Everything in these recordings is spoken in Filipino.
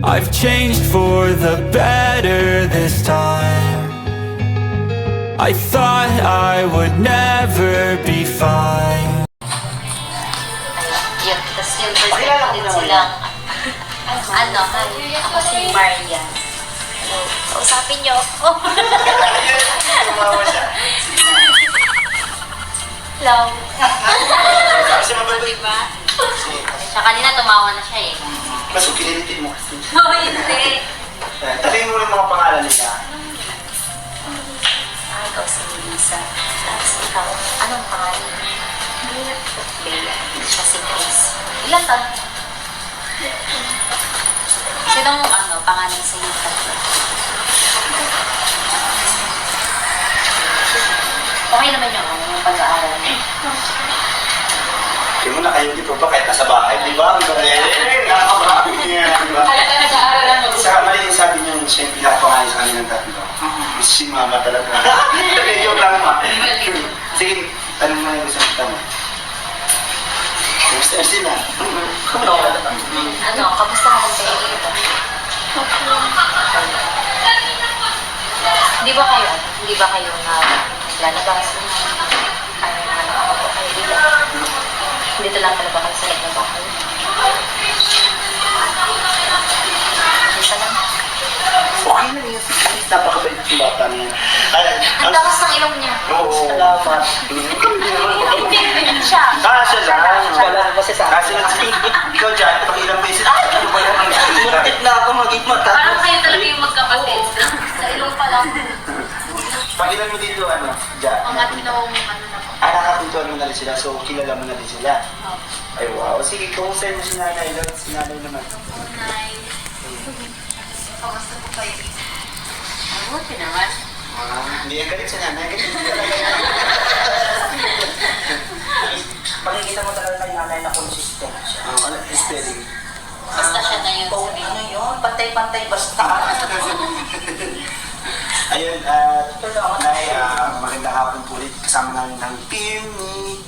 I've changed for the better this time. I thought I would never be fine. Yun, tapos yung perspective din silang, ano, ako si Maria. Kausapin niyo ako. Tumawa siya. Hello. Kasi mababay. Diba? Siya kanina tumawa na siya eh. Mas pinilitin mo kasi. No, hindi. Tabihin mo yung mga pangalan nila. Ikaw si Lisa. Tapos ikaw, anong pangalan? Bea. Siya si Grace. Ilan taon? Sinong pangalan sa iyo? Okay naman yung pag-aaral niya. Kaya mo na kayo dito ba kahit nasa bahay, di ba? Ang galing. Nakakabago niya, di ba? Kaya ka nag-aaral lang mag-usap. Saka mali yung sabi niyo, siya yung pinakapangalan sa kanilang tatlo. Si mama talaga. Joke lang ma. Sige, tanong mo na yung gusto mong tanong. Kumusta sila? Kamusta ka nagtayo dito? Hindi ba kayo lalabas? Ako po kayo dito. Dito lang talaga kayo sa loob ng bahay. Dito lang. Okay na yun. Napakabait yung bata niya. Ang takas ng ilong niya. Oo. Salamat. Hindi siya. Kasya lang. Wala kasi sa Kasya lang. Ikaw dyan, pag ilang beses, ano ba yan ang Muntik na ako maging mata. Parang kayo talaga yung magkapatid. Sa ilong pa lang. Pag ilan mo dito, dyan. Ang ating na po. Nakakapintuan mo na rin sila, so kilala mo na rin sila. Ay wow. Sige, kung sa'yo mo si nanay, si nanay naman. Nay. Kamusta po kayo dito? Mabuti naman. Hindi yan galit sa nanay. Makikita mo talaga kay nanay na consistent siya. Ano, spelling. Basta siya na yun. Kung ano yun, pantay-pantay basta. Ayun, Nay, magandang hapon po ulit. Kasama namin ng team ni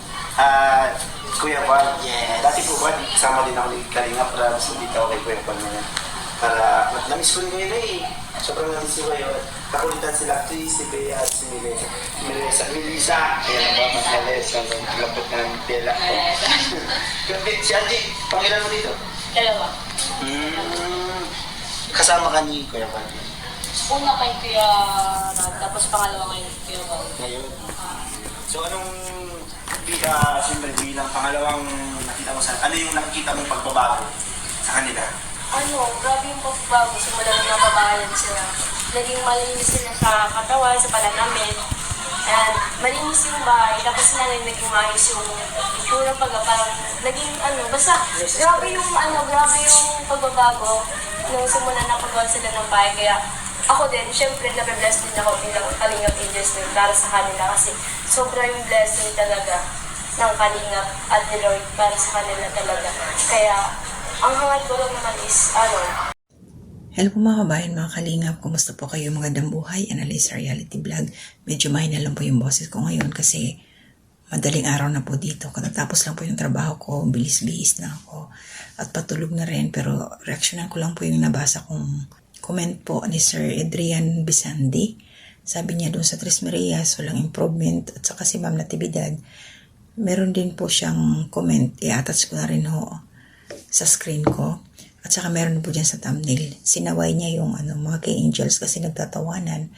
Kuya Juan. Yes. Dati po ba, kasama din ako ni Kalinga para gusto dito ako kay Kuya Juan ngayon. Para, namiss ko rin ngayon eh. Sobrang namiss ko kayo. Kakulitan sila, si Bea at si Melissa. Ayan ba, mas nalis. Ang lapot na ng tela. Si Angie, pangilan mo dito? Dalawa. Kasama ka ni Kuya Juan. Una kay Kuya Rod, tapos pangalawa kay Kuya Rod. Ngayon. So anong siyempre bilang pangalawang nakita mo ano yung nakikita mong pagbabago sa kanila? Grabe yung pagbabago. Simula na nababayan sila. Naging malinis sila sa katawan, sa pananamit. And malinis yung bahay. Tapos sila naging maayos yung itsura pag parang naging basta grabe yung pagbabago nung simula na pagbabago sila ng bahay. Kaya ako din, syempre, nabe-bless din ako bilang Kalingap Angels din para sa kanila kasi sobra yung blessing talaga ng Kalingap at ni Lord para sa kanila talaga. Kaya, ang hangad ko lang naman is, Hello po mga kabayan, mga Kalingap. Kumusta po kayo? Magandang buhay. Analyze Reality Vlog. Medyo mahina lang po yung boses ko ngayon kasi madaling araw na po dito. Katatapos lang po yung trabaho ko. Bilis-bihis na ako. At patulog na rin. Pero reaksyonan ko lang po yung nabasa kong comment po ni Sir Adrian Bisandi. Sabi niya doon sa Tres Marias, walang improvement. At saka si Ma'am Natividad, meron din po siyang comment. I-attach ko na rin ho sa screen ko. At saka meron po dyan sa thumbnail. Sinaway niya yung mga kay Angels kasi nagtatawanan.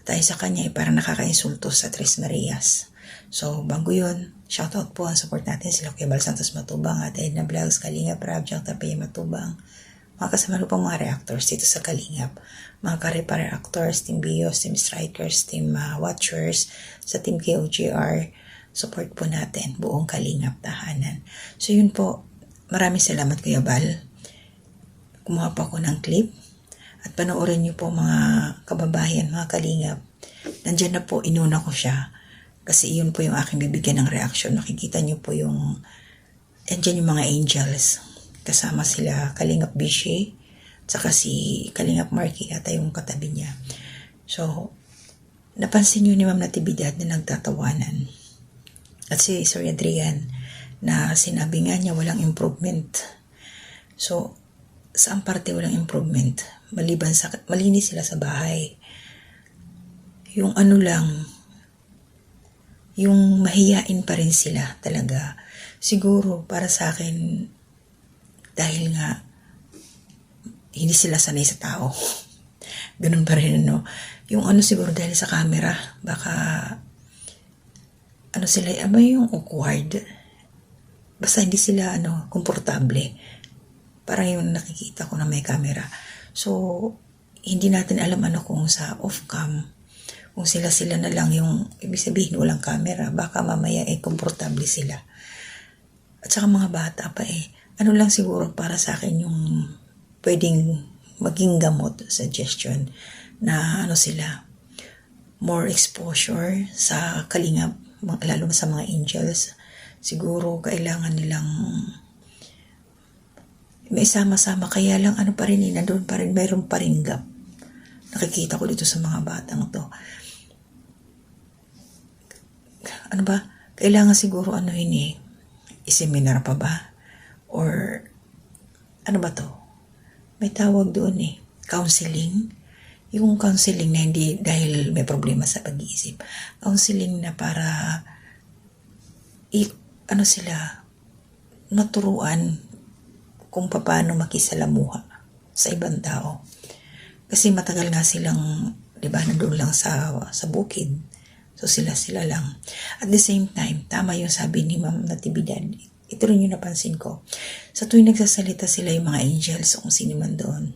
At sa kanya, parang nakaka-insulto sa Tres Marias. So, bago yun, shoutout po ang support natin sila kay Bal Santos Matubang at Edna Vlogs, Kalingap Rab, Jack Tapia Matubang. Mga kasama rin po mga reactors dito sa Kalingap. Mga ka-reactors, Team Bios, Team Strikers, Team Watchers, sa Team KOGR. Support po natin, buong Kalingap tahanan. So yun po, maraming salamat Kuya Bal. Kumuha po ako ng clip. At panoorin niyo po mga kababayan, mga Kalingap. Nandyan na po, inuna ko siya. Kasi yun po yung aking bibigyan ng reaction. Nakikita niyo po yung, andyan yung mga angels. Kasama sila Kalingap Bishi, saka si Kalingap Marky ata yung katabi niya. So, napansin nyo ni Ma'am Natividad na nagtatawanan. At si Sir Adrian na sinabi nga niya walang improvement. So, saan parte walang improvement. Maliban sa, malinis sila sa bahay. Yung ano lang, yung mahiyain pa rin sila talaga. Siguro para sa akin, dahil nga hindi sila sanay sa tao. Ganun pa rin, no? Yung ano siguro dahil sa camera, baka ano sila, ano yung awkward. Basta hindi sila komportable. Parang yung nakikita ko na may camera. So, hindi natin alam kung sa off-cam, kung sila na lang yung, ibig sabihin walang camera, baka mamaya komportable sila. At saka mga bata pa ano lang siguro para sa akin yung pwedeng maging gamot, suggestion, na sila, more exposure sa kalingap, lalo sa mga angels. Siguro kailangan nilang may sama-sama, kaya lang pa rin, nandun pa rin, mayroon pa rin gap. Nakikita ko dito sa mga batang to. Kailangan siguro iseminar pa ba? Or ano ba to? May tawag doon counseling. Yung counseling na hindi dahil may problema sa pag-iisip. Counseling na para sila maturuan kung paano makisalamuha sa ibang tao. Kasi matagal nga silang, nandun lang sa bukid. So sila lang. At the same time, tama yung sabi ni Ma'am Natividad. Ito rin yung napansin ko. Sa tuwing nagsasalita sila yung mga angels kung sino man doon.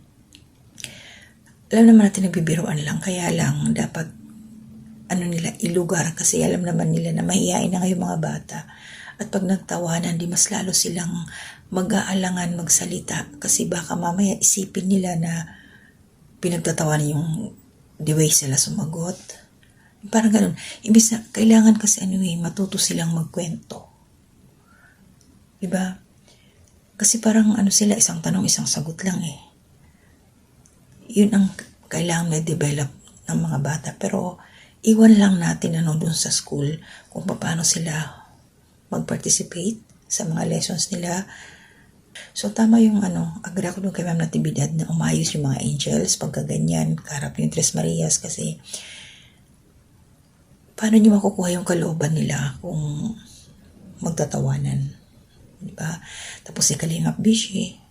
Alam naman natin nagbibiruan lang. Kaya lang dapat nila ilugar. Kasi alam naman nila na mahihain na ngayong mga bata. At pag nagtawanan, di mas lalo silang mag-aalangan magsalita. Kasi baka mamaya isipin nila na pinagtatawanan yung the way sila sumagot. Parang ganun. Ibig na, kailangan kasi matuto silang magkwento. Diba? Kasi parang sila, isang tanong, isang sagot lang Yun ang kailangan na-develop ng mga bata. Pero iwan lang natin dun sa school kung paano sila mag-participate sa mga lessons nila. So tama yung agree ako dun kay Ma'am Natividad na umayos yung mga angels pagka ganyan, kaharap yung Tres Marias, kasi paano nyo makukuha yung kalooban nila kung magtatawanan? Diba? Tapos si Kalingap Bishi,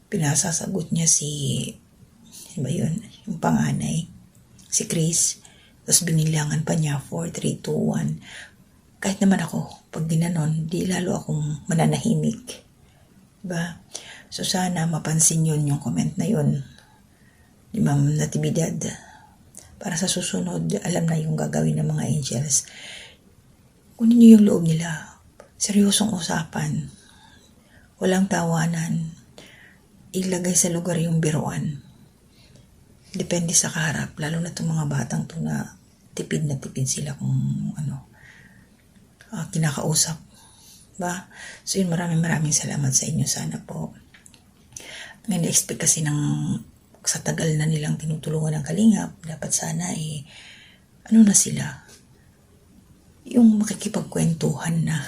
pinasasagot niya yung panganay, si Chris, tapos binilangan pa niya 4, 3, 2, 1. Kahit naman ako, pag ginanon, di lalo akong mananahimik. Diba? So sana mapansin yun, yung comment na yun ni Ma'am Natividad. Para sa susunod, alam na yung gagawin ng mga angels. Kunin nyo yung loob nila. Seryosong usapan. Walang tawanan. Ilagay sa lugar yung biruan. Depende sa kaharap. Lalo na itong mga batang to na tipid sila kung kinakausap. Ba? So yun, maraming salamat sa inyo. Sana po. Ngayon, expect kasi sa tagal na nilang tinutulungan ng Kalingap, dapat sana na sila, yung makikipagkwentuhan na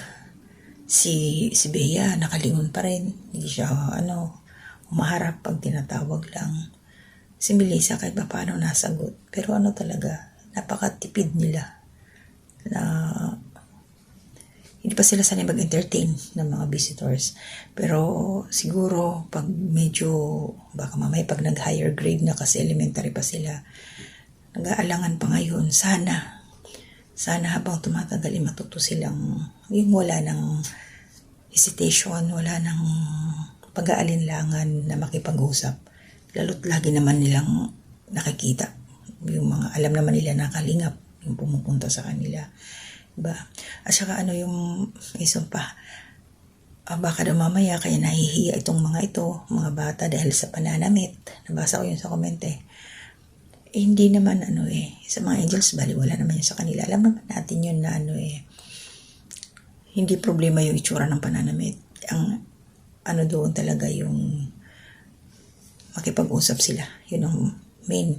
si Bea nakalingon pa rin, hindi siya umaharap pag tinatawag lang. Si Melissa kahit pa paano nasagot, pero talaga napakatipid nila na hindi pa sila sanay mag-entertain ng mga visitors. Pero siguro pag medyo, baka mamaya pag nag-higher grade na kasi elementary pa sila, nag-aalangan pa ngayon, sana habang tumatagal matuto silang yung wala ng hesitation, wala ng pag-aalinlangan na makipag-usap. Lalo't lagi naman nilang nakikita yung mga, alam naman nila na Kalingap yung pumupunta sa kanila. Diba? At saka yung isang pa, baka daw mamaya kaya nahihiya itong mga bata dahil sa pananamit. Nabasa ko yun sa comment hindi naman sa mga angels, wala naman yun sa kanila. Alam naman natin yun na hindi problema yung itsura ng pananamit. Ang doon talaga yung makipag-usap sila. Yun ang main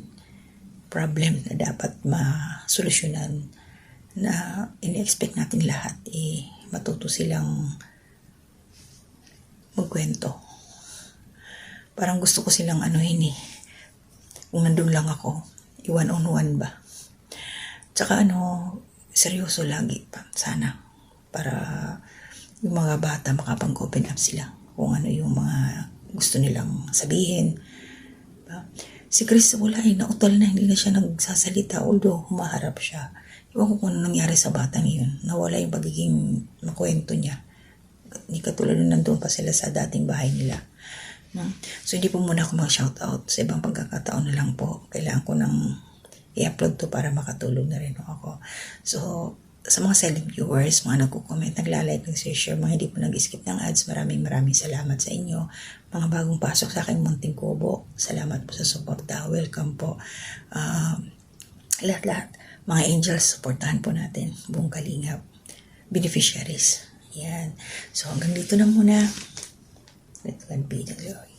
problem na dapat masolusyonan, na in-expect natin lahat matuto silang magkwento. Parang gusto ko silang anuhin eh. Kung nandun lang ako, one-on-one ba? Tsaka seryoso lagi pa, sana. Para yung mga bata makapag-open up sila. Kung ano yung mga gusto nilang sabihin. Diba? Si Chris wala nautal na, hindi na siya nagsasalita. Although humaharap siya. Iwan ko kung ano nangyari sa batang yun. Nawala yung pagiging makwento niya. Hindi katulad nung nandun pa sila sa dating bahay nila. So, hindi po muna ako mag-shoutout. Sa ibang pagkakataon na lang po. Kailangan ko nang i-upload to para makatulog na rin ako. So, sa mga silent viewers, mga nagko-comment, naglalike, nag-share, mga hindi po nag-skip ng ads, maraming salamat sa inyo. Mga bagong pasok sa aking munting kubo, salamat po sa suporta. Welcome po. Lahat-lahat. Mga angels, supportahan po natin. Buong kalingap. Beneficiaries. Yan. So, hanggang dito na muna. Let God be the glory.